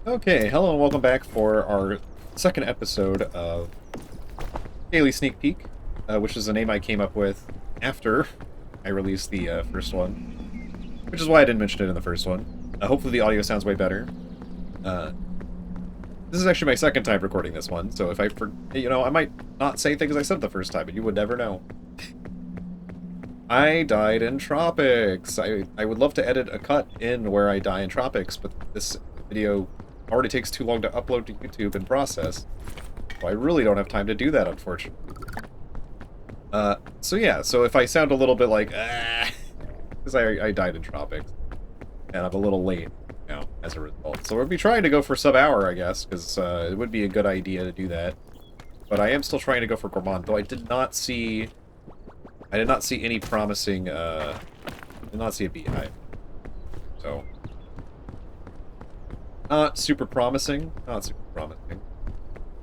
Okay, hello and welcome back for our second episode of Daily Sneak Peek, which is a name I came up with after I released the first one, which is why I didn't mention it in the first one. Hopefully the audio sounds way better. Uh, this is actually my second time recording this one, so if I might not say things I said the first time, but you would never know. I died in Tropics. I would love to edit a cut in where I die in Tropics, but this video already takes too long to upload to YouTube and process. So I really don't have time to do that, unfortunately. So if I sound a little bit like, because I died in Tropics, and I'm a little late now as a result. So we'll be trying to go for sub-hour, I guess, because it would be a good idea to do that. But I am still trying to go for Gourmand, though I did not see any promising, did not see a beehive. So, not super promising. I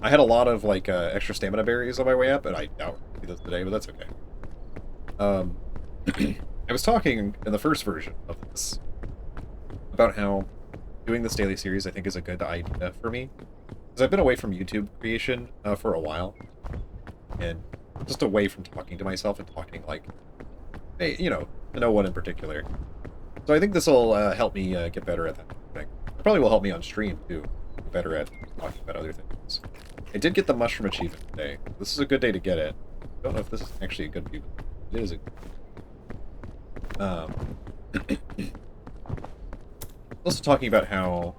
had a lot of, like, extra stamina berries on my way up, and I doubt I'll do those today, but that's okay. I was talking in the first version of this about how doing this daily series I think is a good idea for me. Because I've been away from YouTube creation for a while, and just away from talking to myself and talking, like, hey, to no one in particular. So I think this will help me get better at that thing. It probably will help me on stream, too, get better at talking about other things. I did get the mushroom achievement today. This is a good day to get it. I don't know if this is actually a good view. It is a also talking about how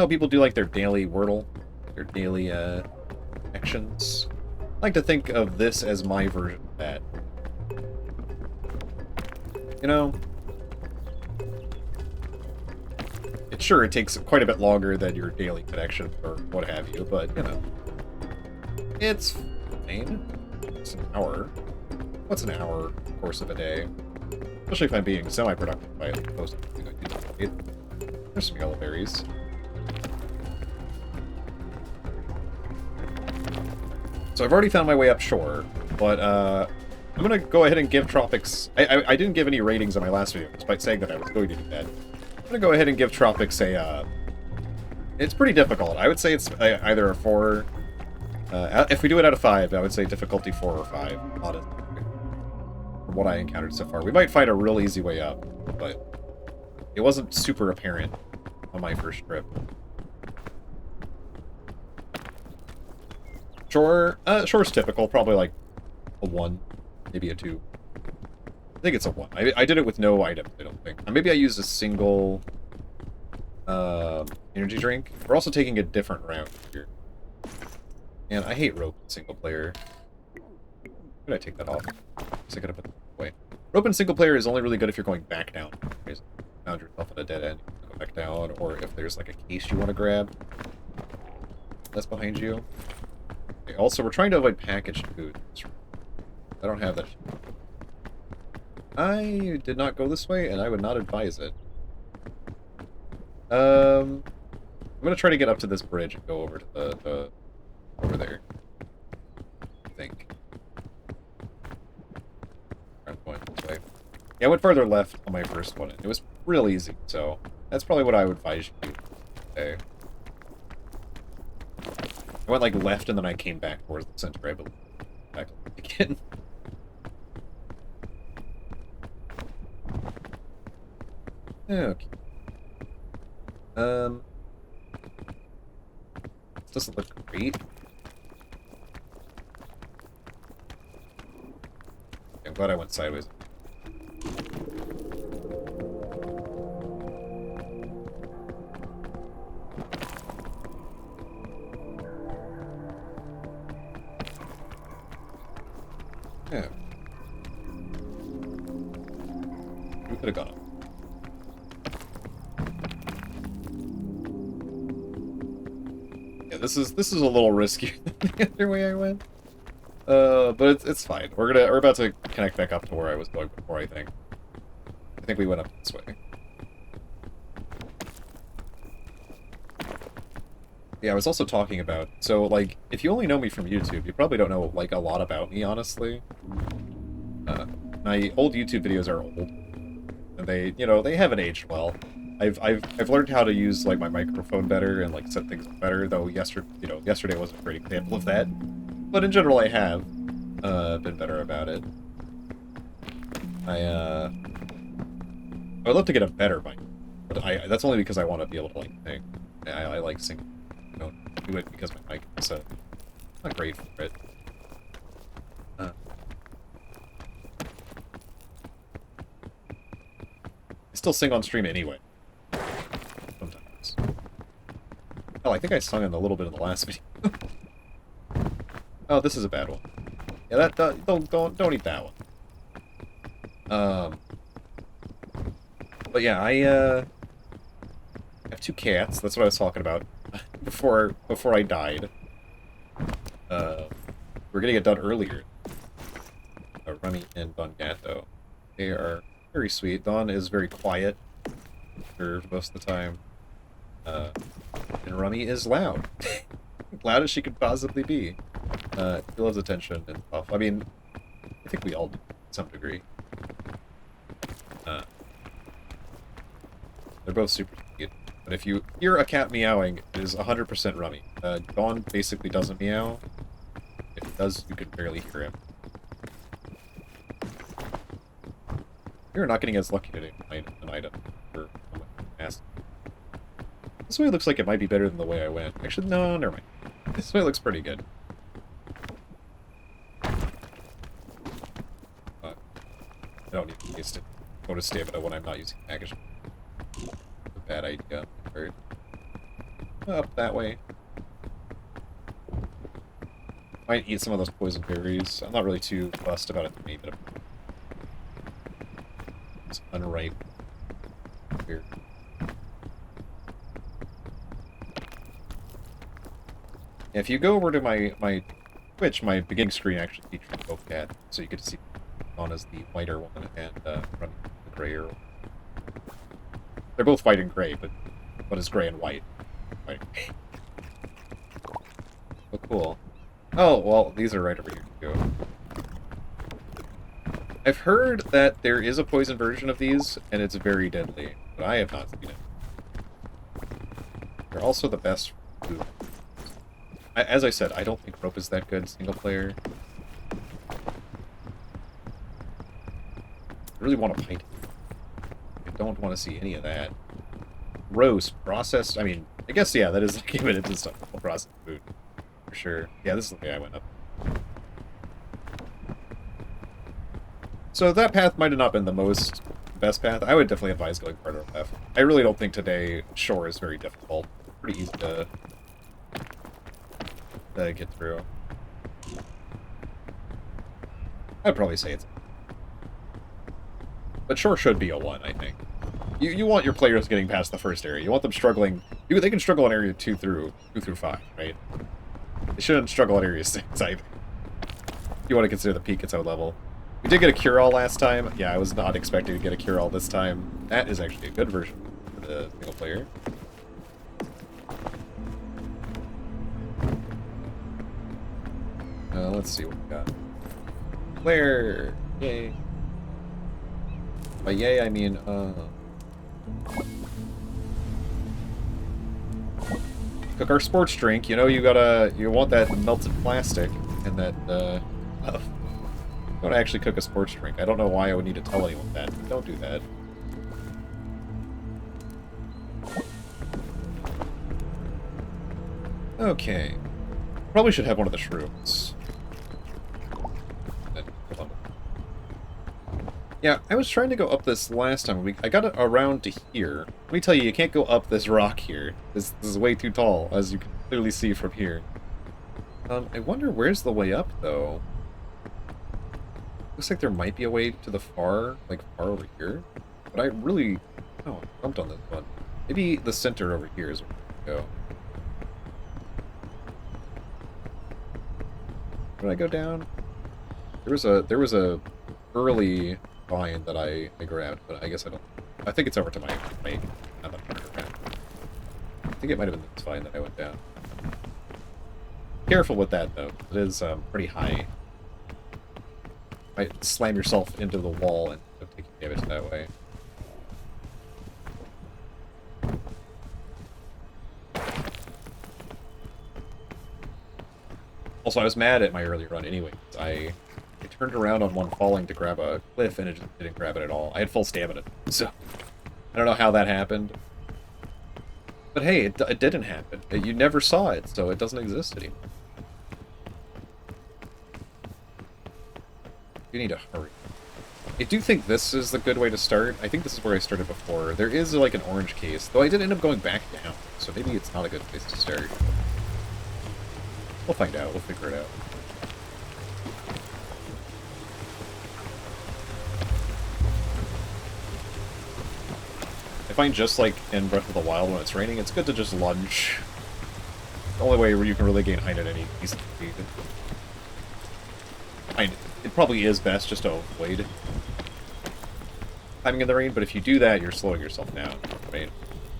people do like their daily Wordle, their daily actions. I like to think of this as my version of that. It takes quite a bit longer than your daily connection or what have you, but it's fine. It's an hour. What's an hour course of a day? Especially if I'm being semi-productive by posting. There's some yellow berries. So I've already found my way up shore, but I'm gonna go ahead and give Tropics. I didn't give any ratings on my last video, despite saying that I was going to do that. I'm gonna go ahead and give Tropics a. It's pretty difficult. I would say it's either a 4. If we do it out of 5, I would say difficulty 4 or 5. Honestly, from what I encountered so far, we might find a real easy way up, but it wasn't super apparent on my first trip. Shore's typical, probably like a 1, maybe a 2. I think it's a 1. I did it with no items, I don't think. Maybe I used a single energy drink. We're also taking a different route here. And I hate rope in single player. Could I take that off? I could have put it away. Rope in single player is only really good if you're going back down. You found yourself at a dead end, you go back down, or if there's like a case you want to grab that's behind you. Okay, also, we're trying to avoid packaged food. I don't have that. I did not go this way, and I would not advise it. I'm gonna try to get up to this bridge and go over to the over there. I think. I'm going this way. Yeah, I went further left on my first one. It was real easy, so that's probably what I would advise you to do today. I went like left, and then I came back towards the center. I believe. Back again. Okay. This doesn't look great. I'm glad I went sideways. Yeah. We could have gone up. This is a little riskier than the other way I went. But it's fine. We're about to connect back up to where I was going before, I think. I think we went up this way. Yeah, I was also talking about, so, like, if you only know me from YouTube, you probably don't know, like, a lot about me, honestly. My old YouTube videos are old, and they, you know, they haven't aged well. I've learned how to use like my microphone better and like set things up better. Though yesterday wasn't a great example of that. But in general, I have been better about it. I would love to get a better mic, but that's only because I want to be able to like sing. I like singing. I don't do it because my mic is not great for it. I still sing on stream anyway. Sometimes. Oh, I think I sung in a little bit in the last video. Oh, this is a bad one. Yeah, don't eat that one. But yeah, I have 2 cats. That's what I was talking about before I died. We're gonna get done earlier. Rummy and Don Gato. They are very sweet. Dawn is very quiet for most of the time. And Rummy is loud. Loud as she could possibly be. She loves attention and stuff. I mean, I think we all do to some degree. They're both super cute. But if you hear a cat meowing, it is 100% Rummy. Dawn basically doesn't meow. If it does, you can barely hear him. You're not getting as lucky today an item for ask. This way looks like it might be better than the way I went. Actually, no, never mind. This way looks pretty good. I don't need to waste it. Bonus stamina when I'm not using packaging. A bad idea. Up that way. Might eat some of those poison berries. I'm not really too fussed about it to me, but it's unripe. Here. If you go over to my Twitch, my beginning screen actually features both cats, so you get to see Dawn as the whiter one and Rummy the grayer one. They're both white and gray, but what is gray and white? White. Oh, cool. Oh, well, these are right over here too. I've heard that there is a poison version of these, and it's very deadly, but I have not seen it. They're also the best food. As I said, I don't think rope is that good single player. I really want a pint. I don't want to see any of that. Roast, processed, I mean, I guess, yeah, that is like giving it to stuff. Processed food. For sure. Yeah, this is the way I went up. So that path might have not been the best path. I would definitely advise going farther left. I really don't think today shore is very difficult. Pretty easy to get through. I'd probably say it's... But shore should be a 1, I think. You want your players getting past the first area. You want them struggling... They can struggle in area 2 through 5, right? They shouldn't struggle at area 6, either. You want to consider the peak its own level. We did get a cure-all last time. Yeah, I was not expecting to get a cure-all this time. That is actually a good version for the single player. Let's see what we got. Claire! Yay. By yay, I mean, cook our sports drink. You know, you want that melted plastic and that, don't actually cook a sports drink. I don't know why I would need to tell anyone that, but don't do that. Okay. Probably should have one of the shrooms. Yeah, I was trying to go up this last time. I got it around to here. Let me tell you, you can't go up this rock here. This is way too tall, as you can clearly see from here. I wonder where's the way up, though? Looks like there might be a way to the far over here. But I really... Oh, I jumped on this one. Maybe the center over here is where we go. Did I go down? There was a early vine that I grabbed, but I guess I don't... I think it's over to my not that far around. I think it might have been this vine that I went down. Careful with that, though. It is pretty high. Might slam yourself into the wall and take damage that way. Also, I was mad at my earlier run anyway. I turned around on one falling to grab a cliff, and it just didn't grab it at all. I had full stamina, so I don't know how that happened. But hey, it didn't happen. You never saw it, so it doesn't exist anymore. You need to hurry. I do think this is the good way to start. I think this is where I started before. There is, like, an orange case, though I did end up going back down, so maybe it's not a good place to start. We'll find out. We'll figure it out. I find just like in Breath of the Wild when it's raining, it's good to just lunge. The only way where you can really gain height at any decent speed. It probably is best just to avoid timing in the rain, but if you do that, you're slowing yourself down, right?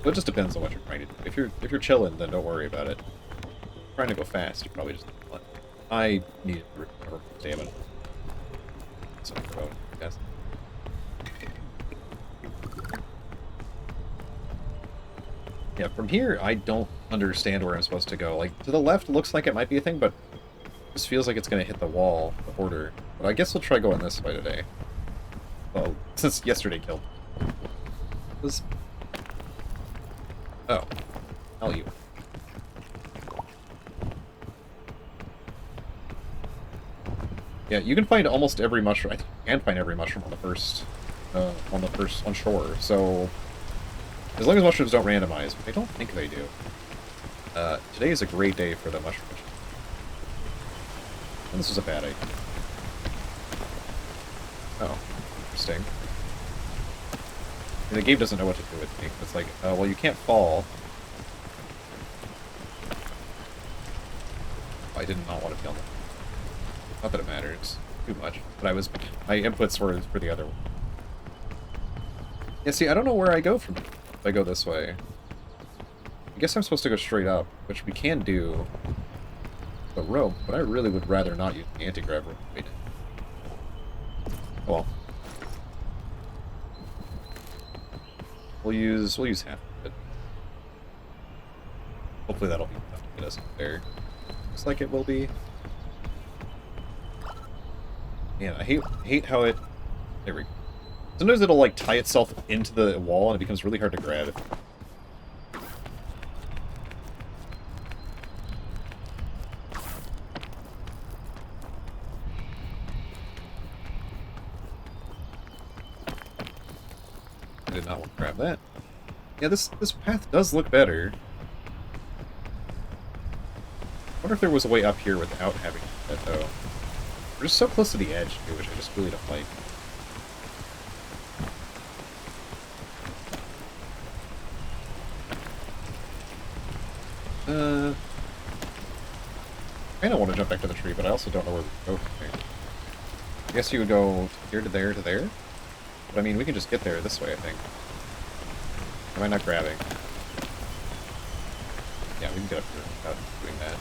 So it just depends on what you're trying to do. If you're chilling, then don't worry about it. If you're trying to go fast, you probably just lunge. I needed to recover stamina. So I forgot, I guess. Yeah, from here, I don't understand where I'm supposed to go. Like, to the left looks like it might be a thing, but it just feels like it's going to hit the wall, the border. But I guess we'll try going this way today. Well, since yesterday killed. Oh. Hell you. Yeah, you can find almost every mushroom. I think you can find every mushroom on the first on shore. So as long as mushrooms don't randomize, but I don't think they do. Today is a great day for the mushroom. And this was a bad idea. Oh, interesting. And the game doesn't know what to do with me. It's like, well, you can't fall. I did not want to kill them. Not that it matters too much, but my inputs were for the other one. Yeah, see, I don't know where I go from here. If I go this way. I guess I'm supposed to go straight up, which we can do the rope, but I really would rather not use the anti-grav rope. Wait. Well. We'll use half of it. Hopefully that'll be enough to get us up there. Looks like it will be. Man, I hate how it... There we go. Sometimes it'll, like, tie itself into the wall, and it becomes really hard to grab it. I did not want to grab that. Yeah, this path does look better. I wonder if there was a way up here without having that, though. We're just so close to the edge, too, which I just really don't like. I kind of want to jump back to the tree, but I also don't know where we go from here. I guess you would go here to there to there? But I mean, we can just get there this way, I think. Am I not grabbing? Yeah, we can get up here without doing that.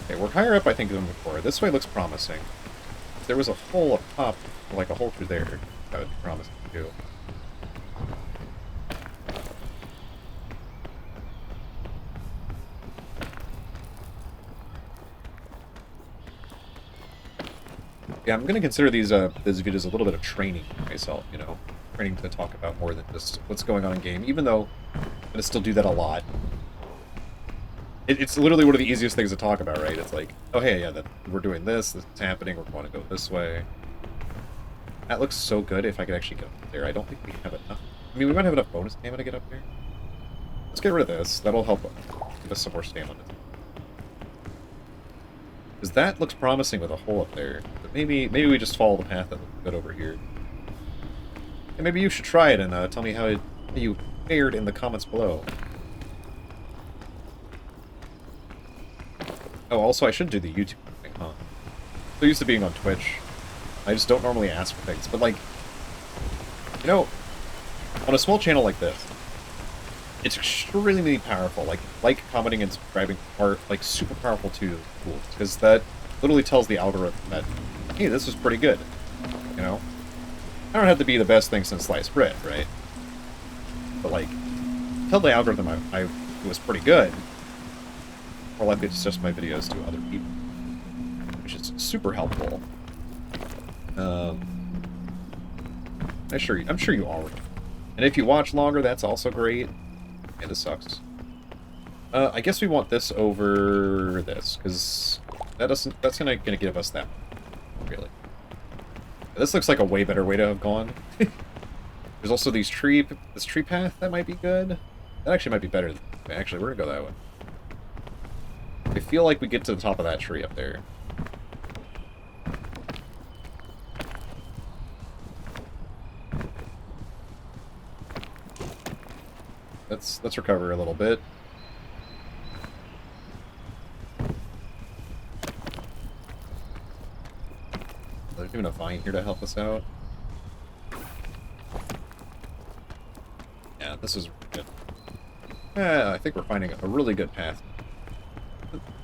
Okay, we're higher up, I think, than before. This way looks promising. If there was a hole up top, like a hole through there, that would be promising too. Yeah, I'm going to consider these videos a little bit of training for myself, you know? Training to talk about more than just what's going on in game, even though I'm going to still do that a lot. It's literally one of the easiest things to talk about, right? It's like, oh hey, yeah, we're doing this is happening, we're going to go this way. That looks so good if I could actually get up there. I don't think we have enough. I mean, we might have enough bonus stamina to get up there. Let's get rid of this. That'll help give us some more stamina. Because that looks promising with a hole up there. But maybe we just follow the path that looks good over here. And maybe you should try it and tell me how you fared in the comments below. Oh, also, I should do the YouTube thing, huh? So used to being on Twitch. I just don't normally ask for things. But, like, you know, on a small channel like this, it's extremely powerful. Like commenting, and subscribing are, like, super powerful tools. Because that literally tells the algorithm that, hey, this is pretty good. You know? I don't have to be the best thing since sliced bread, right? But, like, tell the algorithm it was pretty good. more likely to suggest my videos to other people, which is super helpful. I'm sure you already. And if you watch longer, that's also great. Yeah, this sucks. I guess we want this over this, because that's gonna give us that, really. This looks like a way better way to have gone. There's also this tree path that might be good. That actually might be better. Actually, we're gonna go that way. I feel like we get to the top of that tree up there. Let's recover a little bit. There's even a vine here to help us out. Yeah, this is good. Yeah, I think we're finding a really good path.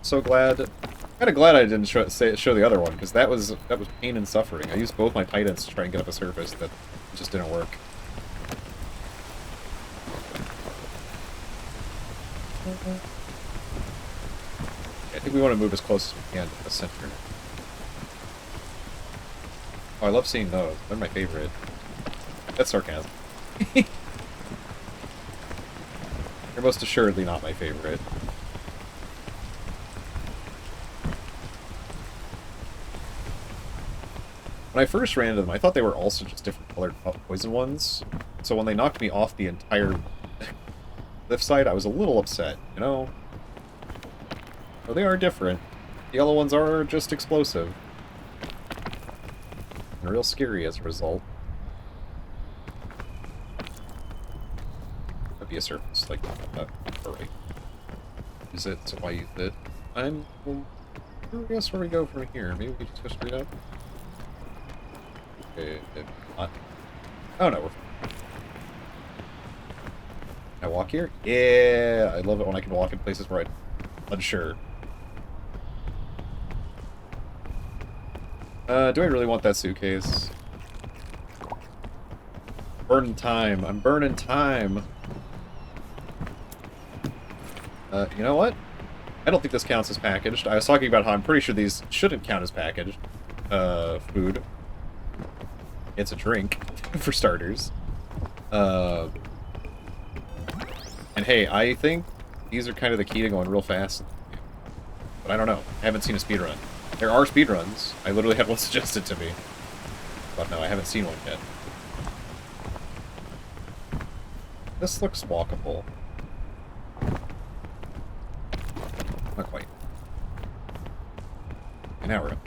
So glad. Kind of glad I didn't show the other one, because that was pain and suffering. I used both my titans to try and get up a surface that just didn't work. I think we want to move as close as we can to the center. Oh, I love seeing those. They're my favorite. That's sarcasm. They're most assuredly not my favorite. When I first ran into them, I thought they were also just different colored poison ones. So when they knocked me off the entire cliffside, I was a little upset, you know? Well, they are different. The yellow ones are just explosive. And real scary as a result. That'd be a surface like that. Alright. Use it, so why use it? I'm curious where we go from here. Maybe we just go straight up? Okay, if not. Oh no, we're fine. Can I walk here? Yeah! I love it when I can walk in places where I'm unsure. Do I really want that suitcase? Burning time. I'm burning time. You know what? I don't think this counts as packaged. I was talking about how I'm pretty sure these shouldn't count as packaged. Food. It's a drink, for starters. And hey, I think these are kind of the key to going real fast. But I don't know. I haven't seen a speedrun. There are speedruns. I literally had one suggested to me. But no, I haven't seen one yet. This looks walkable. Not quite. An hour.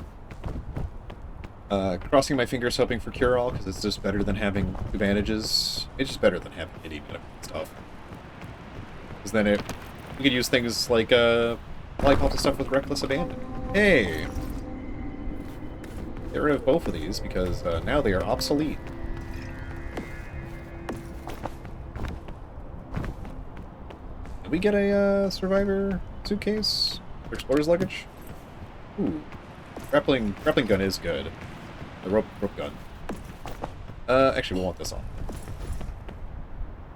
Crossing my fingers hoping for cure-all, because it's just better than having advantages. It's just better than having any medical stuff. Because then you could use things like, lollipop and stuff with reckless abandon. Hey! Get rid of both of these, because now they are obsolete. Did we get a survivor suitcase? Or explorer's luggage? Ooh. Grappling gun is good. The rope gun. Actually, we'll want this on.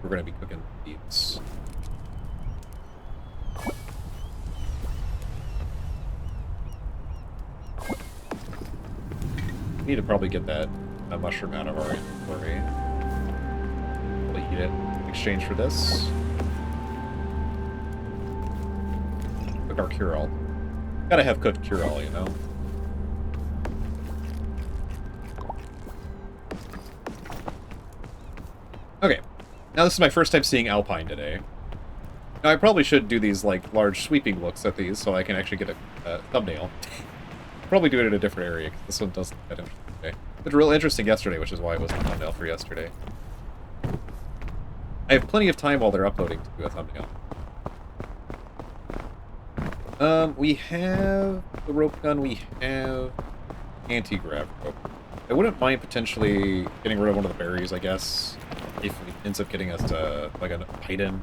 We're gonna be cooking these. We need to probably get that mushroom out of our inventory. We'll eat it in exchange for this. Cook our cure-all. Gotta have cooked cure-all, you know? Okay. Now this is my first time seeing Alpine today. Now I probably should do these, like, large sweeping looks at these so I can actually get a thumbnail. Probably do it in a different area, because this one doesn't look that interesting today. It was real interesting yesterday, which is why it was the thumbnail for yesterday. I have plenty of time while they're uploading to do a thumbnail. We have the rope gun, we have anti-grav rope. I wouldn't mind potentially getting rid of one of the berries, I guess, if it ends up getting us to, like, a Titan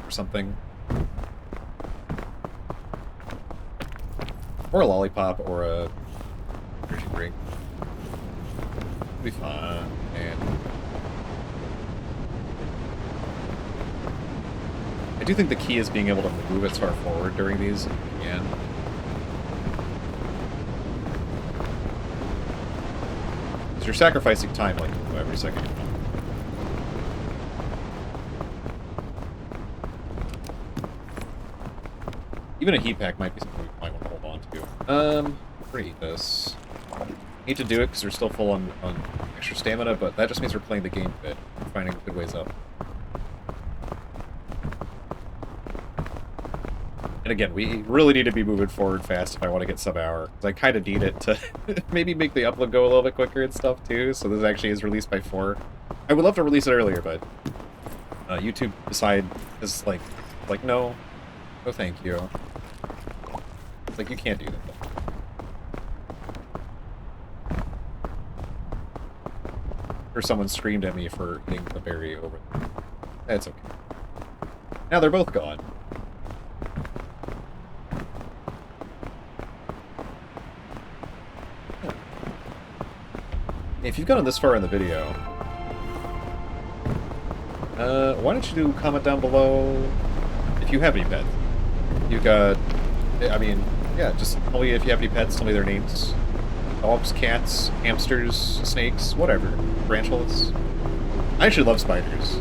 or something. Or a lollipop, or a energy drink. It'll be fine, and... I I do think the key is being able to move as far forward during these again. Because you're sacrificing time like every second. Even a heat pack might be something we might want to hold on to. We're gonna eat this. Need to do it because we're still full on extra stamina, but that just means we're playing the game a bit. We're finding good ways up. And again, we really need to be moving forward fast if I want to get sub-hour. Because I kind of need it to maybe make the upload go a little bit quicker and stuff, too. So this actually is released by 4. I would love to release it earlier, but YouTube is like, no, thank you. It's like, you can't do that. Or someone screamed at me for hitting the berry over there. That's okay. Now they're both gone. If you've gotten this far in the video, why don't you comment down below if you have any pets? You've got, I mean, yeah, just tell me if you have any pets, tell me their names. Dogs, cats, hamsters, snakes, whatever. Tarantulas. I actually love spiders.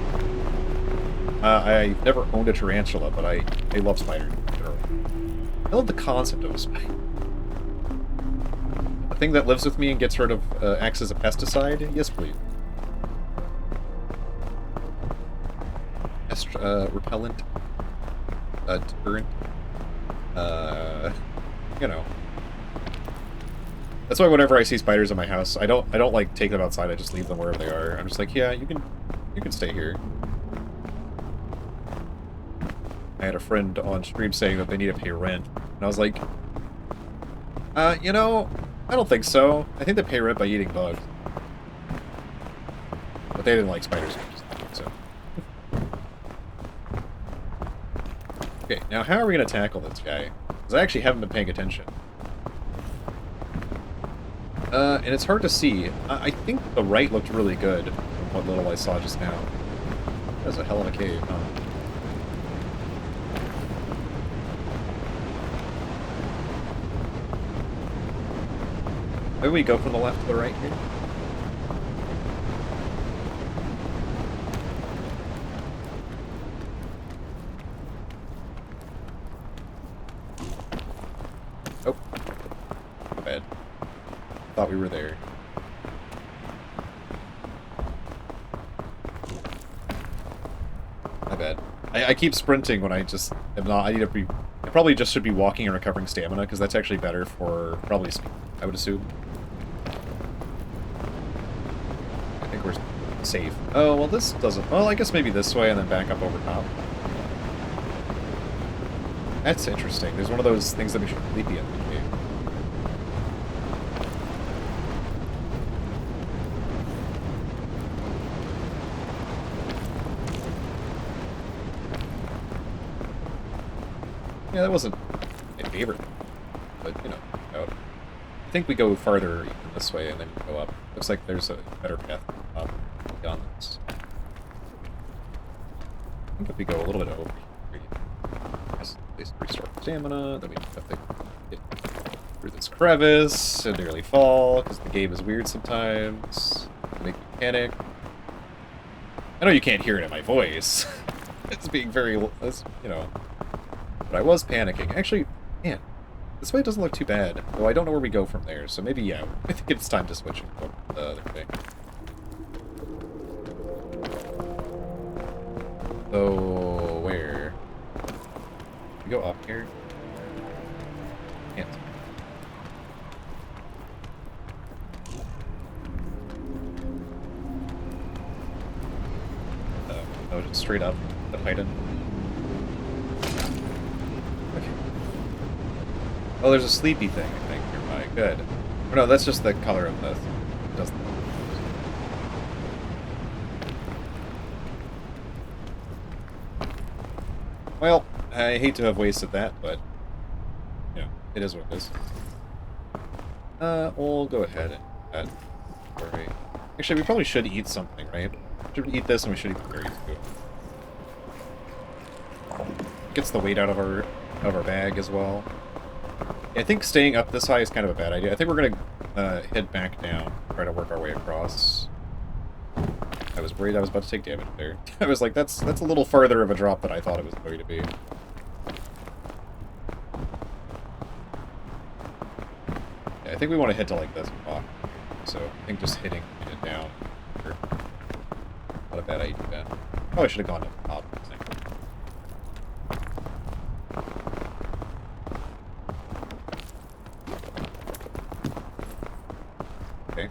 I've never owned a tarantula, but I love spiders in general. I love the concept of a spider. A thing that lives with me and gets rid of, acts as a pesticide? Yes, please. Repellent. Deterrent. You know. That's why whenever I see spiders in my house, I don't like take them outside, I just leave them wherever they are. I'm just like, yeah, you can stay here. I had a friend on stream saying that they need to pay rent, and I was like, you know, I don't think so. I think they pay rent by eating bugs. But they didn't like spiders, so. Okay, now how are we going to tackle this guy? Because I actually haven't been paying attention. And it's hard to see. I think the right looked really good from what little I saw just now. That's a hell of a cave, huh? Maybe we go from the left to the right here? Oh. Bad. Thought we were there. My bad. I keep sprinting when I just am not. I probably just should be walking and recovering stamina, because that's actually better for probably speed, I would assume. I think we're safe. Oh, well, this doesn't. Well, I guess maybe this way and then back up over top. That's interesting. There's one of those things that makes you sleepy in the cave. Yeah, that wasn't my favorite, but, you know, I think we go farther even this way and then go up. Looks like there's a better path up beyond this. I think if we go a little bit over here, yes, at least restore stamina, then we have to get through this crevice and nearly fall, because the game is weird sometimes. Make me panic. I know you can't hear it in my voice. It's being very, you know... But I was panicking. Actually, man, this way doesn't look too bad. Though I don't know where we go from there, so maybe, yeah, I think it's time to switch and go the other way. So, where? We go up here? Can't. No, just straight up, the hidden. Oh, there's a sleepy thing, I think, nearby. Good. Oh, no, that's just the color of the... Doesn't... Well, I hate to have wasted that, but... Yeah, it is what it is. We'll go ahead and... Right. Actually, we probably should eat something, right? We should eat this and we should eat the berries, too. gets the weight out of our bag as well. I think staying up this high is kind of a bad idea. I think we're gonna head back down, try to work our way across. I was worried I was about to take damage there. I was like, that's a little farther of a drop than I thought it was going to be. Yeah, I think we want to head to like this rock. So I think just hitting it down. Not a bad idea. Oh, I should have gone to the top. Okay.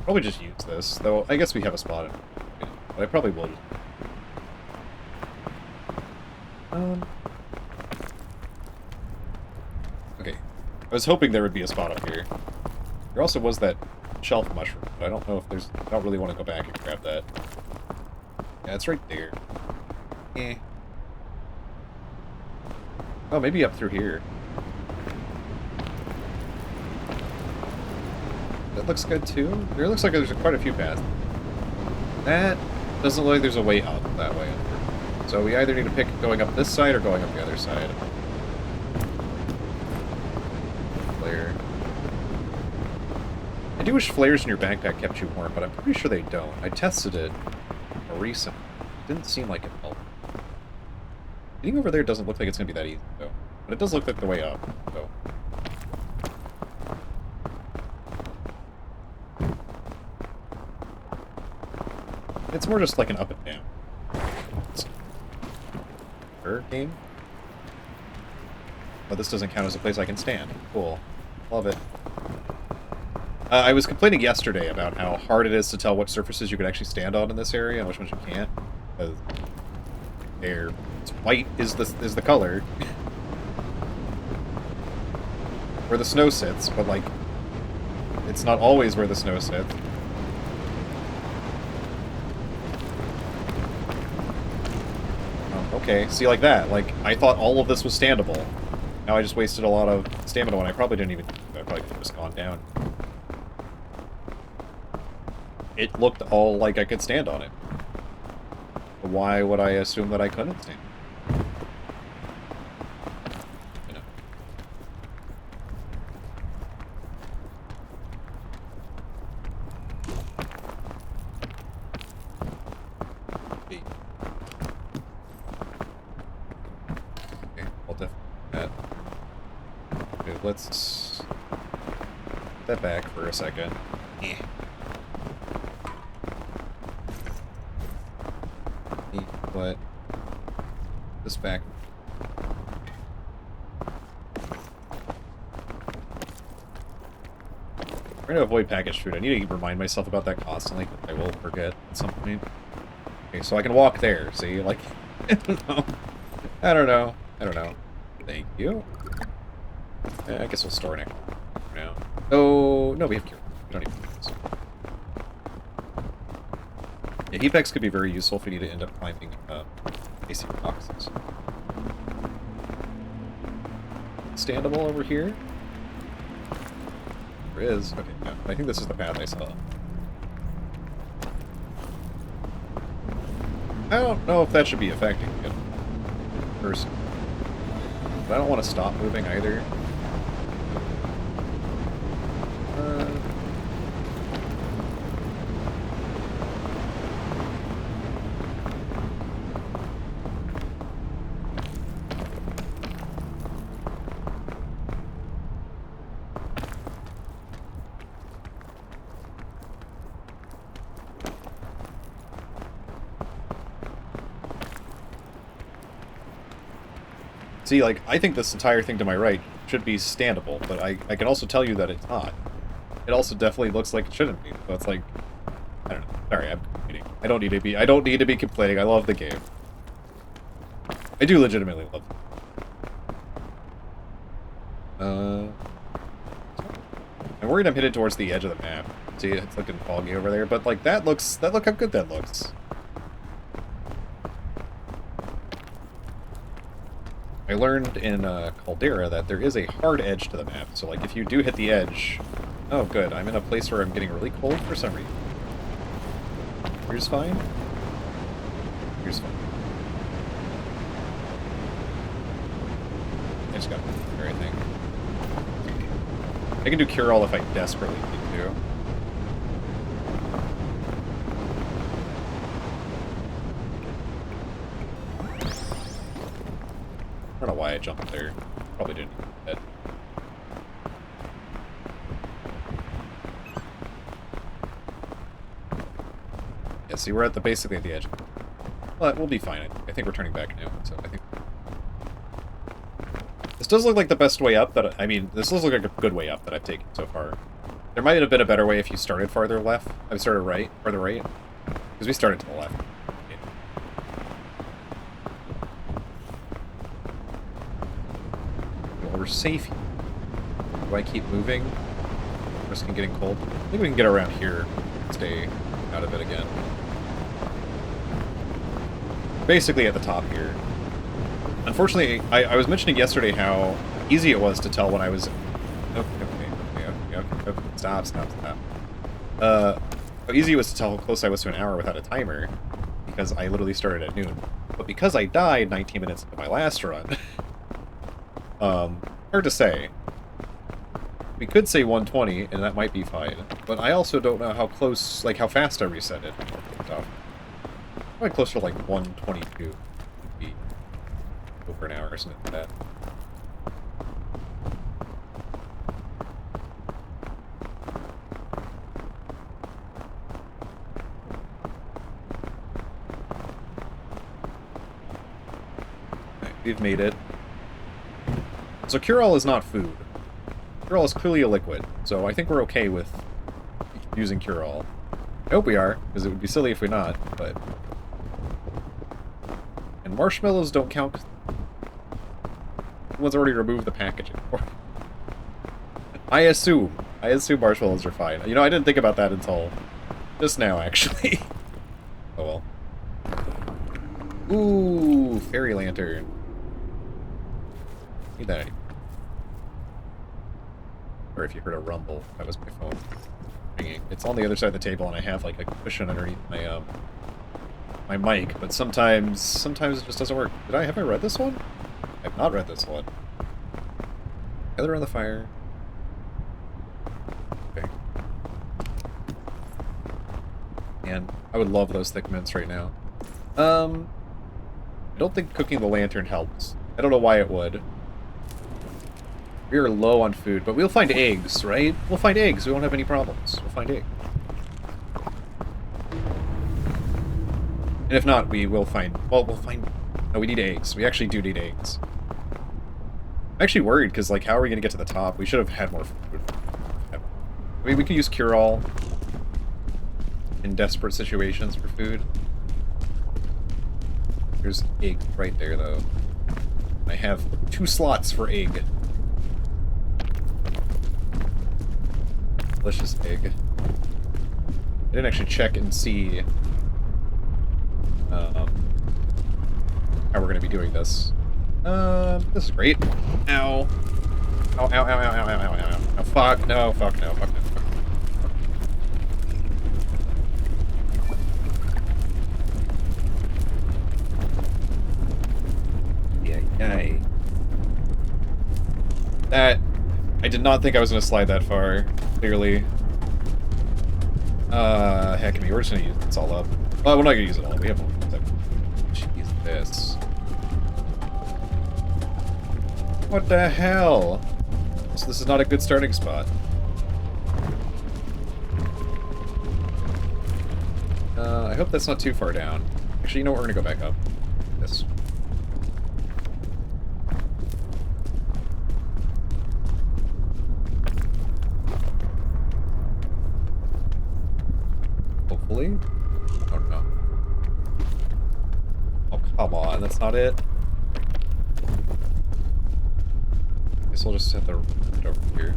Probably just use this, though I guess we have a spot in it. But I probably will just... Okay. I was hoping there would be a spot up here. There also was that shelf mushroom, but I don't know if there's... I don't really want to go back and grab that. Yeah, it's right there. Eh. Oh, maybe up through here. That looks good, too. There looks like there's quite a few paths. That doesn't look like there's a way up that way. So we either need to pick going up this side or going up the other side. Flare. I do wish flares in your backpack kept you warm, but I'm pretty sure they don't. I tested it recently. It didn't seem like it helped. Getting over there doesn't look like it's going to be that easy, though. But it does look like the way up, so... It's more just like an up and down. Game? But this doesn't count as a place I can stand. Cool. Love it. I was complaining yesterday about how hard it is to tell what surfaces you can actually stand on in this area and which ones you can't. Because white is the color. Where the snow sits, but like it's not always where the snow sits. Okay, see, like that. Like, I thought all of this was standable. Now I just wasted a lot of stamina when I probably didn't even... I probably could have just gone down. It looked all like I could stand on it. Why would I assume that I couldn't stand? You know. Let's put that back for a second. Put this back. I'm trying to avoid packaged food. I need to remind myself about that constantly, but I will forget at some point. Okay, so I can walk there, see? Like, I don't know. I don't know. I don't know. Thank you. I guess we'll store it for now. Oh, no, we have cure. We don't need this. Yeah, heat packs could be very useful if we need to end up climbing AC boxes. Standable over here? There is. Okay, no, I think this is the path I saw. I don't know if that should be affecting it. First. But I don't want to stop moving either. See, like, I think this entire thing to my right should be standable, but I can also tell you that it's not. It also definitely looks like it shouldn't be, so it's like, I don't know. Sorry, I'm complaining. I don't need to be complaining. I love the game. I do legitimately love it. I'm worried I'm headed towards the edge of the map. See, it's looking foggy over there, but like look how good that looks. I learned in Caldera that there is a hard edge to the map, so like if you do hit the edge... Oh good, I'm in a place where I'm getting really cold for some reason. Here's fine? Here's fine. just got there, I think. I can do cure all if I desperately need to. I don't know why I jumped there. Probably didn't need that. Yeah, see, we're at basically at the edge. But we'll be fine. I think we're turning back now, so I think... This does look like the best way up that... I mean, this does look like a good way up that I've taken so far. There might have been a better way if you started farther left. I started right, farther right. Because we started to the left. Okay. Well, we're safe here. Do I keep moving? Risking getting cold? I think we can get around here. Stay out of it again. Basically at the top here. Unfortunately, I was mentioning yesterday how easy it was to tell when I was... Okay. Stop. How easy it was to tell how close I was to an hour without a timer, because I literally started at noon. But because I died 19 minutes into my last run, hard to say. We could say 120, and that might be fine. But I also don't know how close, like how fast I reset it. So, probably closer to like 122 would be over an hour or something like that. Right, we've made it. So cure-all is not food. Cure-all is clearly a liquid, so I think we're okay with using cure-all. I hope we are, because it would be silly if we're not, but... And marshmallows don't count. Someone's already removed the packaging. I assume marshmallows are fine. You know, I didn't think about that until just now, actually. Oh well. Ooh, fairy lantern. Need that anymore. Or if you heard a rumble, that was my phone ringing. It's on the other side of the table, and I have like a cushion underneath my my mic, but sometimes it just doesn't work. Have I read this one? I have not read this one. Together on the fire. Okay. And I would love those thick mints right now. I don't think cooking the lantern helps. I don't know why it would. We are low on food, but we'll find eggs, right? We'll find eggs. We won't have any problems. We'll find eggs. And if not, we will find... Well, we'll find... No, we need eggs. We actually do need eggs. I'm actually worried, because, like, how are we going to get to the top? We should have had more food. I mean, we can use cure-all in desperate situations for food. There's egg right there, though. I have 2 slots for egg. Delicious egg. I didn't actually check and see how we're going to be doing this. This is great. Ow. Ow, ow, ow, ow, ow, ow, ow, ow. Oh, fuck no, fuck no, fuck no. Yay. That... I did not think I was going to slide that far, clearly. Heck me, we're just going to use this all up. Well, we're not going to use it all. We have one. Jeez, this. What the hell? So this is not a good starting spot. I hope that's not too far down. Actually, you know what? We're going to go back up. This. Hopefully. Oh no. Oh, come on. That's not it. Guess we'll just have to put it over here.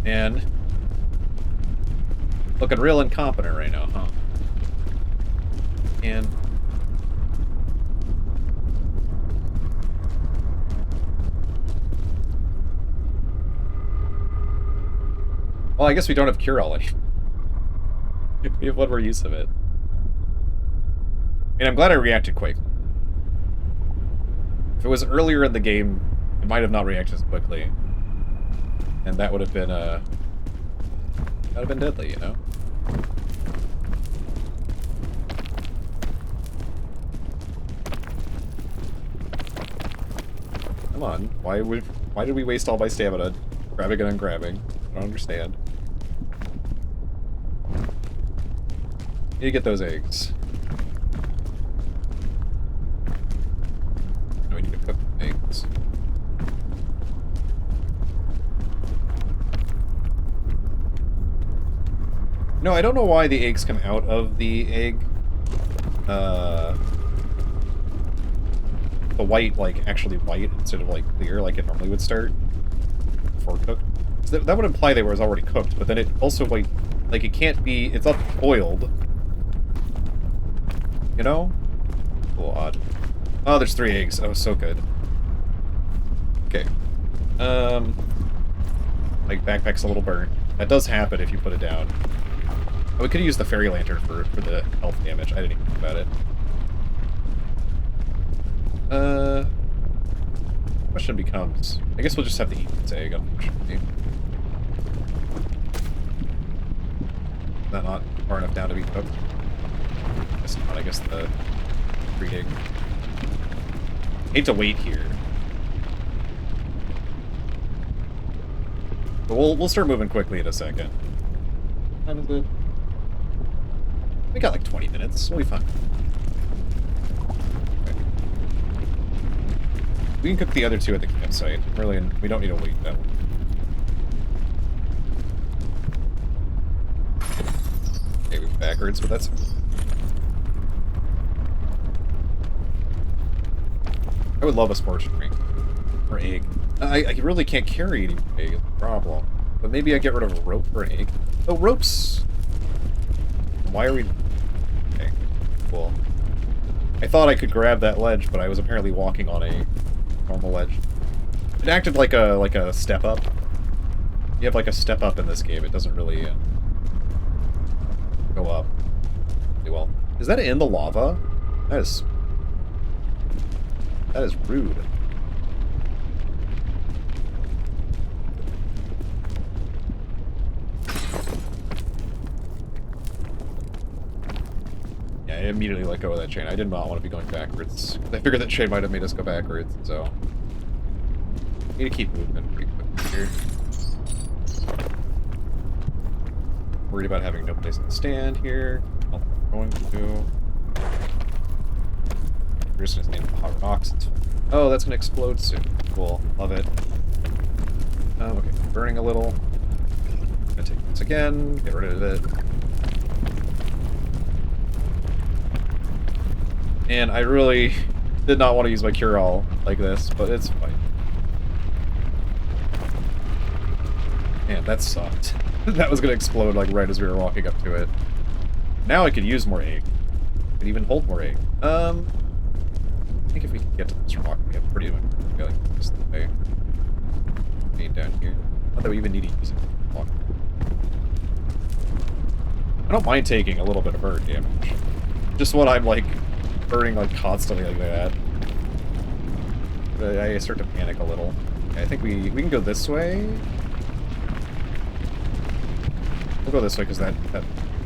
And looking real incompetent right now, huh? And well, I guess we don't have cure-all anymore. We have one more use of it. And I'm glad I reacted quick. If it was earlier in the game, it might have not reacted as quickly. And that would have been, deadly, you know? Come on. Why did we waste all my stamina grabbing and ungrabbing? I don't understand. Need to get those eggs. No, we need to cook the eggs. No, I don't know why the eggs come out of the egg. The white, like, actually white instead of, like, clear, like it normally would start before cooked. So that would imply they were already cooked, but then it also, like, it can't be... It's not boiled. You know? A little odd. Oh, there's 3 eggs. Oh, so good. Okay. Like, backpack's a little burnt. That does happen if you put it down. Oh, we could have used the fairy lantern for the health damage. I didn't even think about it. Question becomes... I guess we'll just have to eat this egg, unfortunately. Is that not far enough down to be cooked? I guess not. I guess the free egg. Hate to wait here. But we'll start moving quickly in a second. What time is it? We got like 20 minutes. We'll be fine. Okay. We can cook the other 2 at the campsite. Really, we don't need to wait that long. Okay, we went backwards, but that's... I would love a sports drink. Or egg. I really can't carry any egg, it's a problem. But maybe I get rid of a rope for an egg. Oh, ropes! Why are we... Okay, cool. I thought I could grab that ledge, but I was apparently walking on a normal ledge. It acted like a step up. You have like a step up in this game, it doesn't really go up really well. Is that in the lava? That is rude. Yeah, I immediately let go of that chain. I did not want to be going backwards. I figured that chain might have made us go backwards, so... Need to keep moving pretty quick here. Worried about having no place to stand here. Not going to. We're just gonna stand in the hot rocks. Oh, that's gonna explode soon. Cool. Love it. Okay, burning a little. Gonna take this again. Get rid of it. And I really did not want to use my cure-all like this, but it's fine. Man, that sucked. That was gonna explode like right as we were walking up to it. Now I could use more egg. I could even hold more egg. I think if we can get to this rock, we have pretty much going this way. Being down here. Not that we even need to use it. I don't mind taking a little bit of burn damage. Just when I'm like burning like constantly like that. But I start to panic a little. Okay, I think we can go this way. We'll go this way because that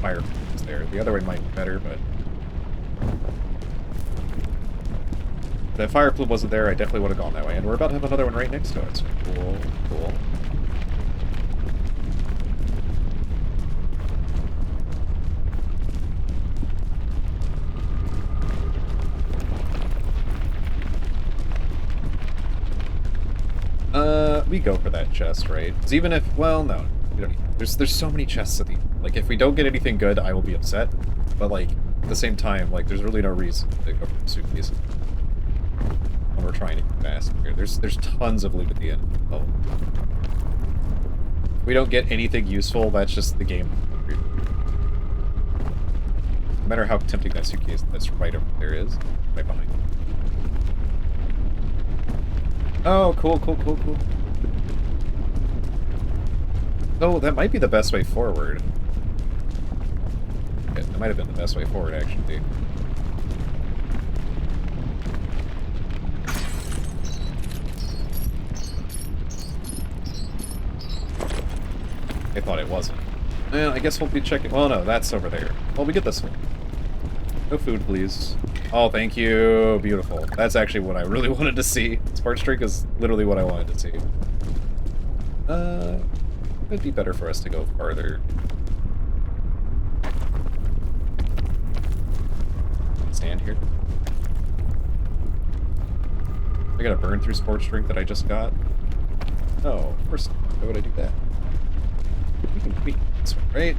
fire is there. The other way might be better, but... If that fire plume wasn't there, I definitely would have gone that way. And we're about to have another one right next to us. Cool, cool. We go for that chest, right? Because even if... Well, no. We don't need... There's so many chests at the end. Like, if we don't get anything good, I will be upset. But, like, at the same time, like, there's really no reason to go for the suitcase when we're trying to get fast here. There's tons of loot at the end. Oh. If we don't get anything useful, that's just the game. No matter how tempting that suitcase that's right over there is. Right behind you. Oh, cool, cool, cool, cool. Oh, that might be the best way forward. Okay, that might have been the best way forward, actually. it wasn't. Well, I guess we'll be checking... Well, no, that's over there. Well, we get this one. No food, please. Oh, thank you. Beautiful. That's actually what I really wanted to see. Spark Streak is literally what I wanted to see. It'd be better for us to go farther. Stand here. I gotta burn through Sports Drink that I just got. No, of course not. Why would I do that? We can this one, right?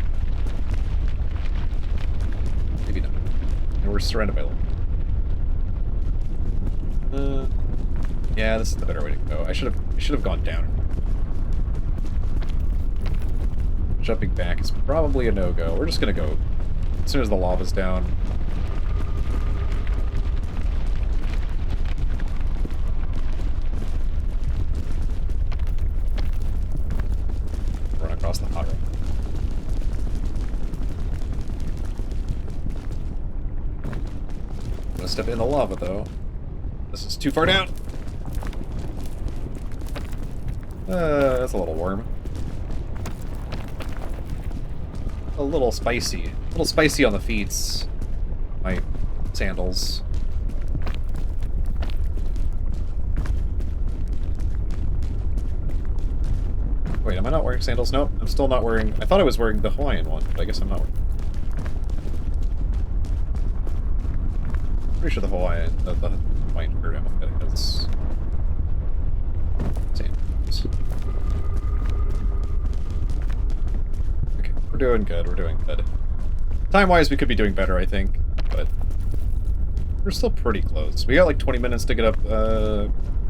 Maybe not. And we're surrounded by light. Yeah, this is the better way to go. I should have gone down. Jumping back is probably a no-go. We're just gonna go as soon as the lava's down. Run across the hot road. I'm gonna step in the lava though. This is too far down. That's a little warm. A little spicy. A little spicy on the feet. My sandals. Wait, am I not wearing sandals? Nope, I'm still not wearing... I thought I was wearing the Hawaiian one, but I guess I'm not wearing... Pretty sure the Hawaiian shirt outfit has... sandals. Okay, we're doing good, we're doing good. Time-wise, we could be doing better, I think, but... We're still pretty close. We got like 20 minutes to get up,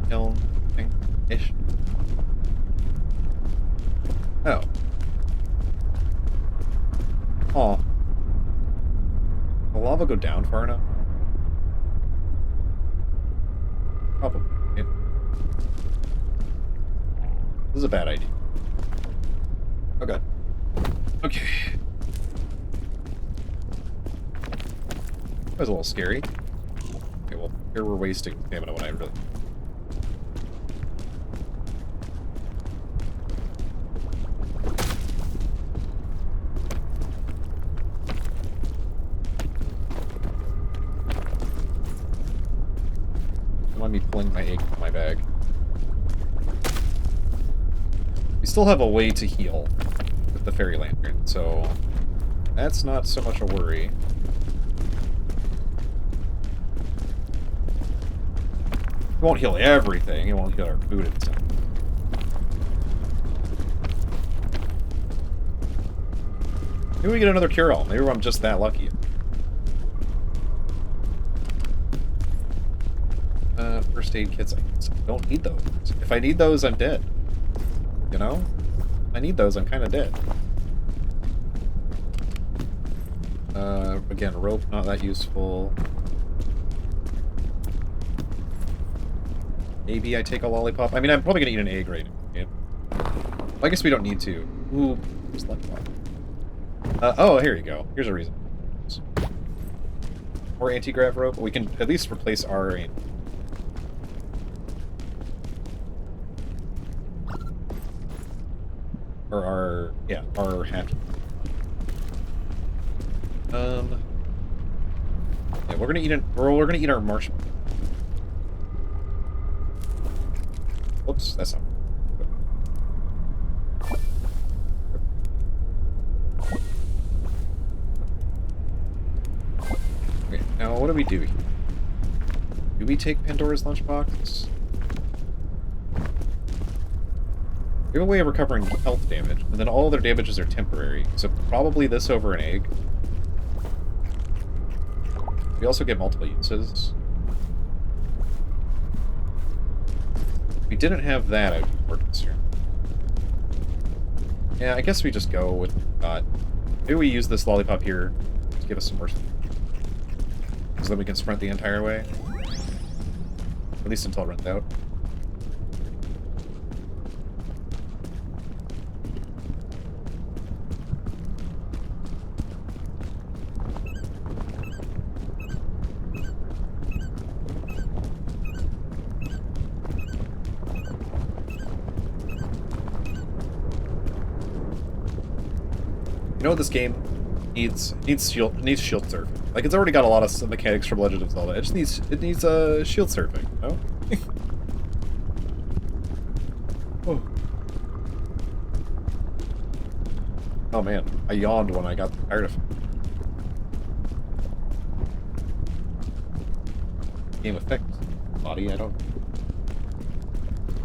hill thing-ish. Oh. Aw. Will lava go down far enough? Probably. Yeah. This is a bad idea. Okay. Okay. That was a little scary. Okay, well, here we're wasting stamina when I really... Me pulling my egg from my bag. We still have a way to heal with the fairy lantern, so that's not so much a worry. It won't heal everything. It won't heal our food and stuff. Maybe we get another cure-all. Maybe I'm just that lucky. First aid kits. I don't need those. If I need those, I'm dead. You know? If I need those, I'm kind of dead. Again, rope, not that useful. Maybe I take a lollipop. I mean, I'm probably going to eat an egg right now. Okay? Well, I guess we don't need to. Ooh, just let oh, here you go. Here's a reason. More anti-grav rope. We can at least replace our... Or our, yeah, our half. Yeah, we're gonna eat our marshmallow. Whoops, that's not. Okay, now what do we do here? Do we take Pandora's lunchbox? We have a way of recovering health damage, and then all other damages are temporary, so probably this over an egg. We also get multiple uses. If we didn't have that, I'd be more concerned. Yeah, I guess we just go with maybe we use this lollipop here to give us some more... So that we can sprint the entire way. At least until it runs out. know this game needs shield surfing. Like, it's already got a lot of mechanics from Legend of Zelda. It needs shield surfing, you know? Oh. Oh man, I yawned when I got tired of it. Game effect. Body, I don't...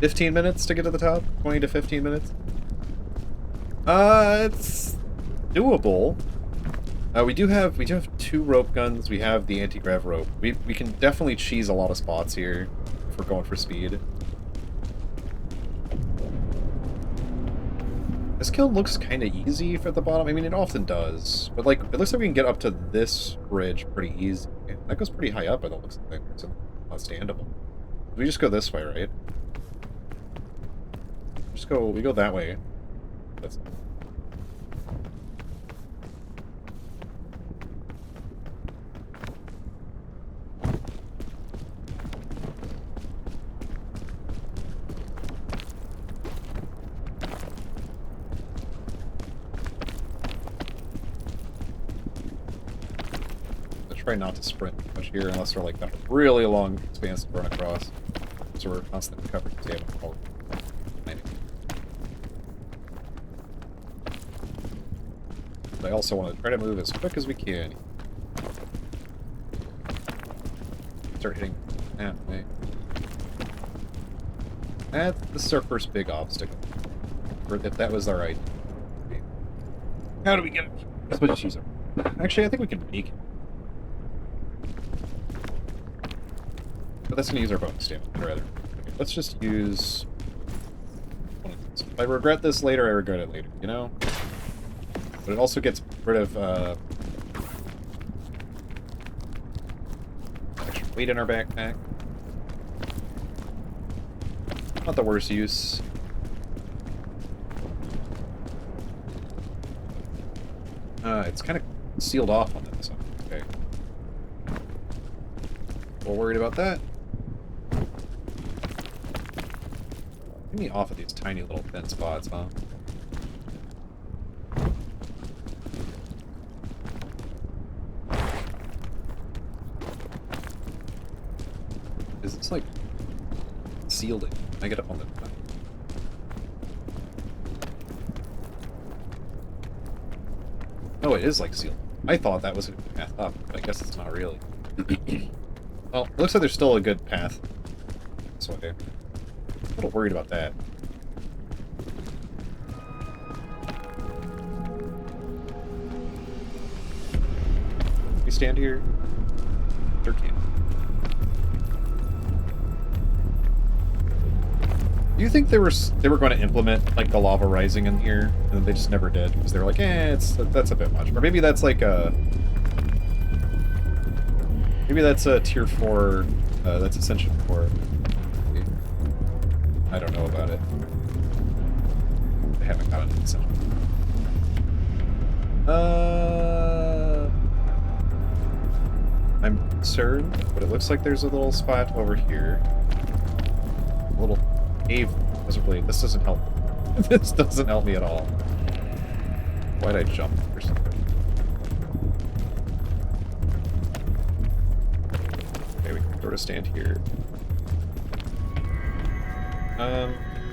15 minutes to get to the top? 20 to 15 minutes? It's doable. We do have 2 rope guns. We have the anti-grav rope. We can definitely cheese a lot of spots here if we're going for speed. This kill looks kind of easy for the bottom. I mean, it often does. But, like, it looks like we can get up to this bridge pretty easy. That goes pretty high up, but it looks like it's understandable. We just go this way, right? We go that way. That's... Try not to sprint much here unless we're like got a really long expanse to run across. So we're constantly covering the table. But I also want to try to move as quick as we can. Start hitting that way. This is our first big obstacle. Or if that was our idea. How do we get it? Let's just use it. Actually, I think we can make it. But that's going to use our bonus stamina, rather. Okay, let's just use one of these. If I regret this later, I regret it later, you know? But it also gets rid of extra weight in our backpack. Not the worst use. It's kind of sealed off on that side. Okay. A little worried about that. Get me off of these tiny little thin spots, huh? Is this like sealed? Can I get up on the top? Oh, it is like sealed. I thought that was a path up, but I guess it's not really. Well, it looks like there's still a good path this way. A little worried about that. We stand here. 13. Do you think they were going to implement like the lava rising in here, and then they just never did because they were like, that's a bit much, or maybe that's like a tier 4. That's Ascension 4. I don't know about it. I haven't gotten it, so. I'm concerned, but it looks like there's a little spot over here. A little cave. This doesn't help. This doesn't help me at all. Why'd I jump or something? Okay, we can sort of stand here.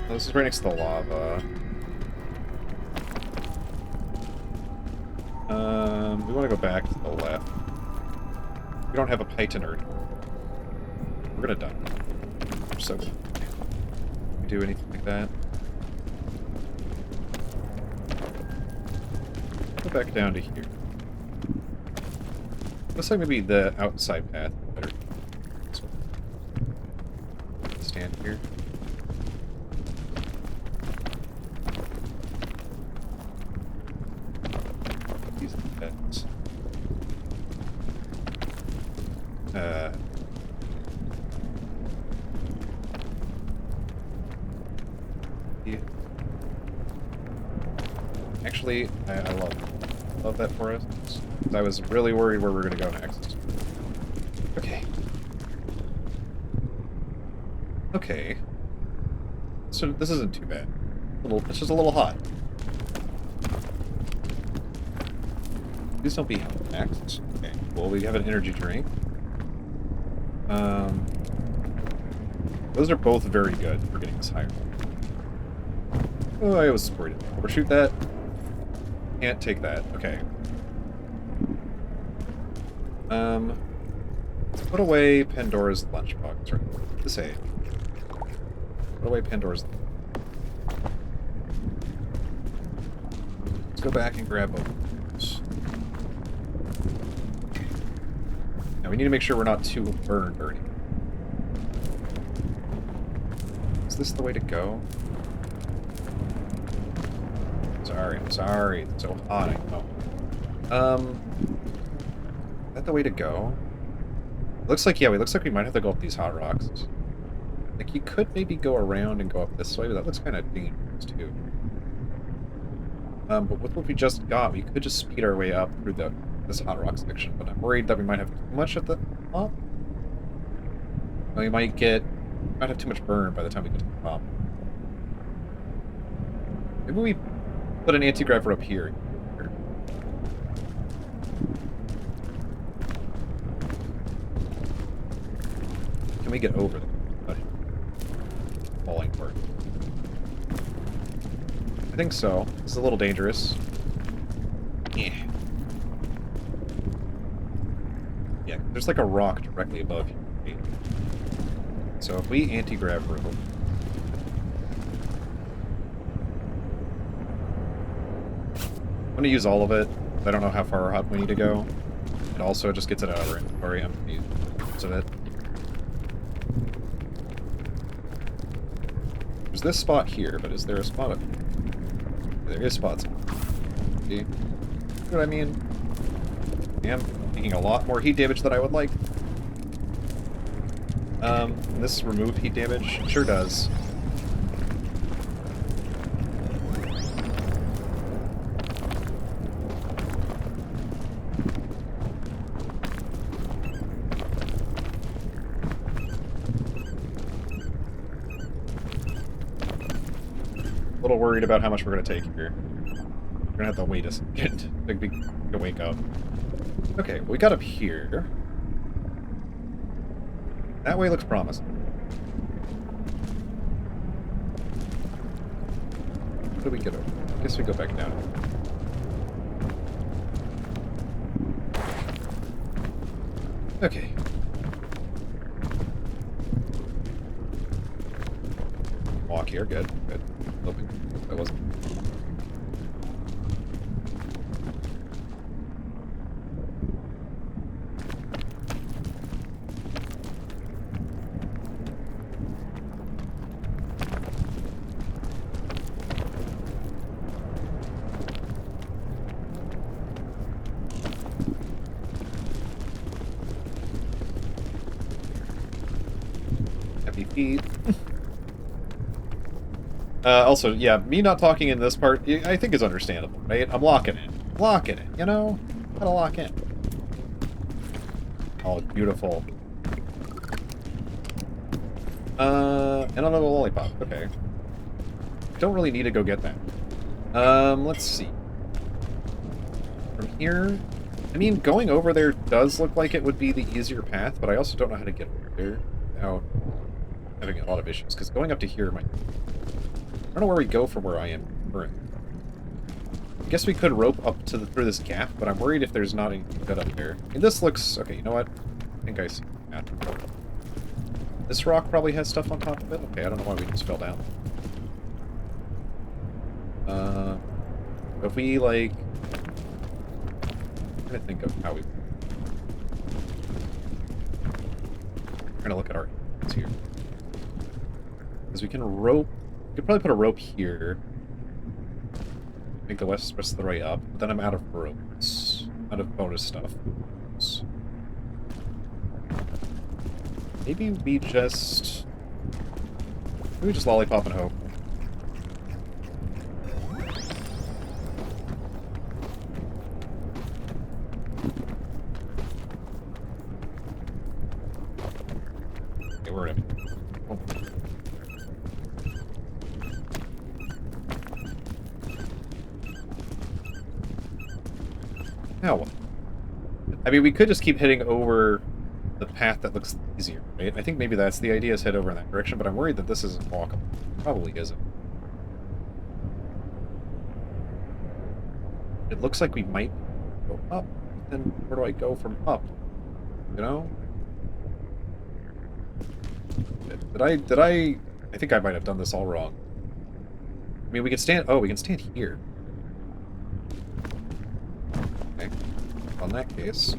This is right next to the lava. We want to go back to the left. We don't have a Python. We're gonna die. We're so good. Can we do anything like that? Go back down to here. Looks like maybe the outside path better. Stand here. These beds. Yeah. Actually, I love that for us. I was really worried where we were going to go next. Okay. Okay. So this isn't too bad. It's just a little hot. Please don't be health next. Okay, well, we have an energy drink. Those are both very good for getting us higher. Oh, I was worried. Overshoot that. Can't take that. Okay. Let's put away Pandora's lunchbox. Right? To say. Put away Pandora's. Let's go back and grab both of those. Now we need to make sure we're not too burned or anything. Is this the way to go? I'm sorry. It's so hot, I know. Is that the way to go? Looks like, yeah, it looks like we might have to go up these hot rocks. Like, you could maybe go around and go up this way, but that looks kind of dangerous, too. But with what we just got, we could just speed our way up through this hot rock section, but I'm worried that we might have too much at the top. We might have too much burn by the time we get to the top. Maybe we put an anti-grav up here. Can we get over the falling part? I think so. This is a little dangerous. Yeah. Yeah, there's like a rock directly above you. So if we anti-grav rope. I'm going to use all of it. I don't know how far up we need to go. It also just gets it out of our inventory. I'm going to use most of it. There's this spot here, but is there a spot up here? There is spots. See? You know what I mean? I'm taking a lot more heat damage than I would like. This remove heat damage? Sure does. A little worried about how much we're going to take here. We're going to have to wait a second to wake up. Okay, well, we got up here. That way looks promising. What do we get over? I guess we go back down. Okay. Walk here, good, good. Hoping that wasn't. Happy feet. Also, yeah, me not talking in this part, I think is understandable, right? I'm locking in. Locking it, you know? Gotta lock in. Oh, beautiful. And another lollipop. Okay. Don't really need to go get that. Let's see. From here... I mean, going over there does look like it would be the easier path, but I also don't know how to get over there without having a lot of issues, because going up to here might... I don't know where we go from where I am currently. I guess we could rope up to through this gap, but I'm worried if there's not anything good up there. I mean, this looks... Okay, you know what? I think I see that. This rock probably has stuff on top of it? Okay, I don't know why we just fell down. If we, like... I'm trying to think of how we... I'm trying to look at our hands here. Because we can rope... We could probably put a rope here. Make the rest of the way up. But then I'm out of ropes. Out of bonus stuff. Maybe we just... Maybe we just lollipop and hope. Okay, we're in. Oh. Now what? I mean, we could just keep heading over the path that looks easier, right? I think maybe that's the idea, is head over in that direction, but I'm worried that this isn't walkable. Probably isn't. It looks like we might go up. Then where do I go from up? You know? Did I think I might have done this all wrong. I mean, we can stand... Oh, we can stand here. Okay. Well, in that case...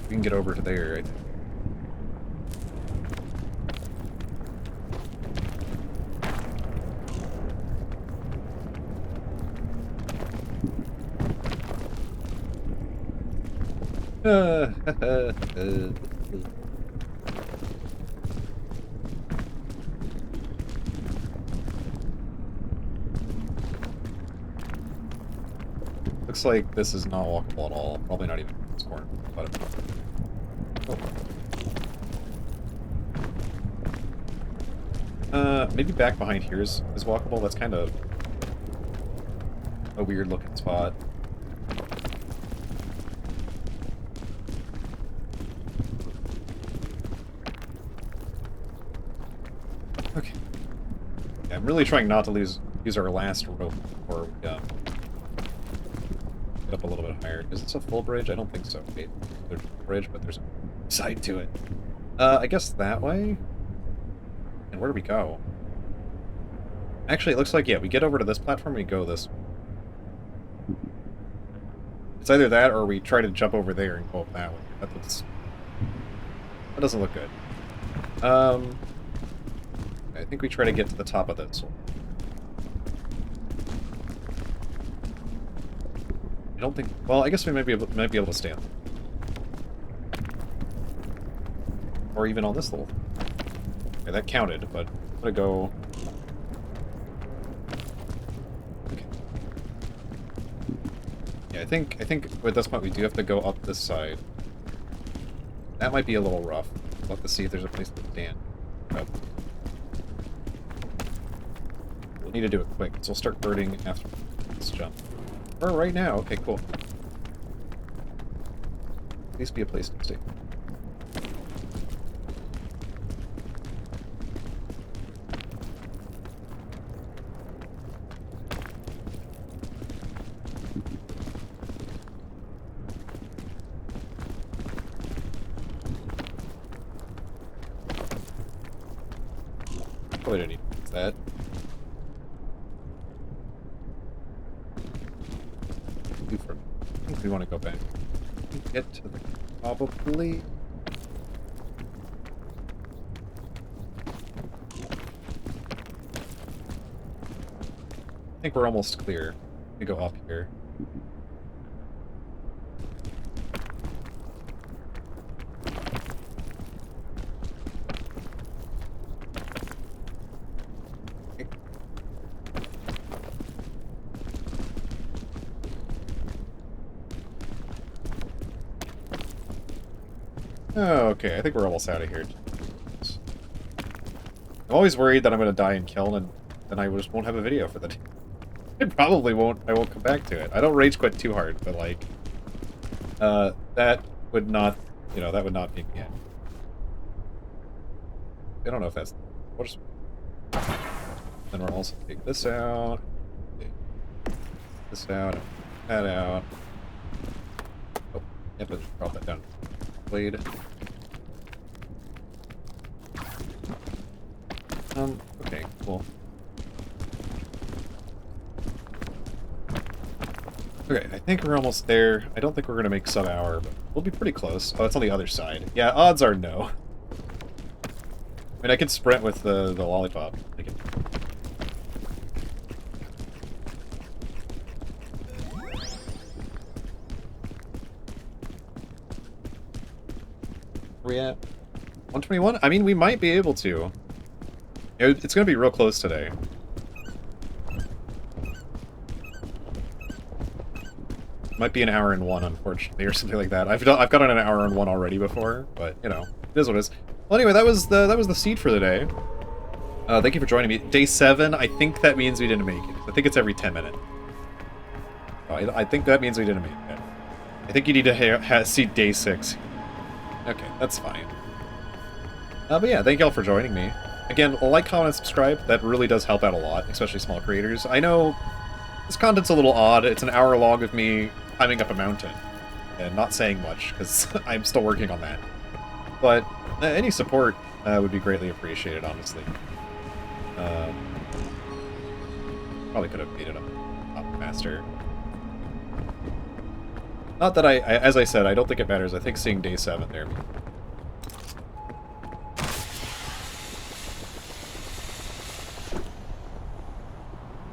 we can get over to there, I think. Looks like this is not walkable at all. Probably not even this corner. But maybe back behind here is walkable. That's kind of a weird looking spot. Okay. Yeah, I'm really trying not to use our last rope before we get up a little bit higher. Is this a full bridge? I don't think so. Wait, there's a bridge, but there's a side to it. I guess that way? And where do we go? Actually, it looks like, yeah, we get over to this platform, we go this way. It's either that, or we try to jump over there and go up that way. That doesn't look good. I think we try to get to the top of this one. I don't think... Well, I guess we might be able to stand. Or even on this little... Okay, that counted, but I'm gonna go... Okay. Yeah, I think at this point we do have to go up this side. That might be a little rough. We'll have to see if there's a place to stand. Oh. We'll need to do it quick, so we'll start birding after this jump. Or right now. Okay, cool. At least be a place to stay. Probably didn't need to use that. I think we want to go back. Get to the... Probably... I think we're almost clear. We go up here. Oh, okay, I think we're almost out of here. I'm always worried that I'm going to die in Kiln, and then I just won't have a video for the day. I probably won't. I won't come back to it. I don't rage quit too hard, but like, that would not, you know, that would not be the end. I don't know if that's. We'll just. Then we'll also take this out, take this out, that out. Oh, yeah, but drop that down. Blade. Okay, cool. Okay, I think we're almost there. I don't think we're gonna make sub-hour, but we'll be pretty close. Oh, it's on the other side. Yeah, odds are no. I mean, I could sprint with the lollipop. I can... Where we at? 121? I mean, we might be able to. It's gonna be real close today. Might be an hour and one, unfortunately, or something like that. I've gotten an hour and one already before, but you know, it is what it is. Well, anyway, that was the seed for the day. Thank you for joining me. Day 7. I think that means we didn't make it. I think it's every 10 minutes. I think that means we didn't make it. I think you need to see day 6. Okay, that's fine. But yeah, thank y'all for joining me. Again, like, comment, and subscribe. That really does help out a lot, especially small creators. I know this content's a little odd. It's an hour long of me climbing up a mountain and not saying much, because I'm still working on that. But any support would be greatly appreciated, honestly. Probably could have made it up faster. Not that as I said, I don't think it matters. I think seeing day 7 there.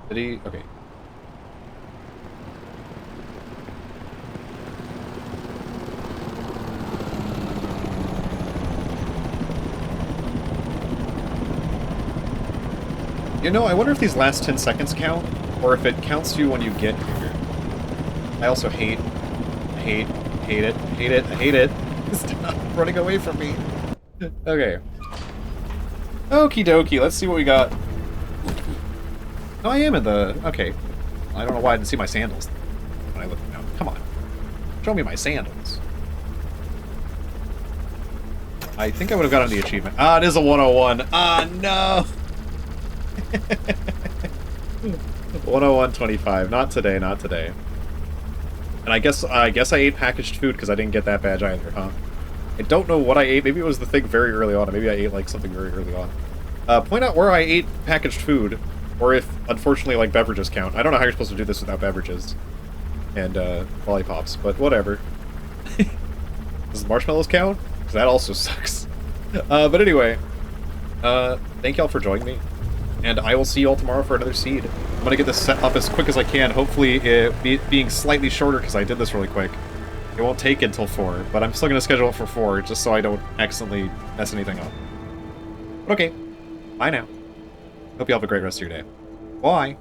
Did he? Okay. You know, I wonder if these last 10 seconds count, or if it counts you when you get here. I also hate it. Stop running away from me. Okay. Okie dokie, let's see what we got. No, I am in the... Okay. I don't know why I didn't see my sandals when I looked down. Come on. Show me my sandals. I think I would have gotten the achievement. Ah, it is a 101. Ah, no! 101.25. Not today, not today. And I guess I ate packaged food because I didn't get that badge either, huh? I don't know what I ate. Maybe it was the thing very early on. Maybe I ate, like, something very early on. Point out where I ate packaged food, or if, unfortunately, like, beverages count. I don't know how you're supposed to do this without beverages. And, lollipops, but whatever. Does marshmallows count? Because that also sucks. But anyway, thank y'all for joining me. And I will see you all tomorrow for another seed. I'm going to get this set up as quick as I can, hopefully it being slightly shorter because I did this really quick. It won't take until 4, but I'm still going to schedule it for 4 just so I don't accidentally mess anything up. But okay, bye now. Hope you all have a great rest of your day. Bye!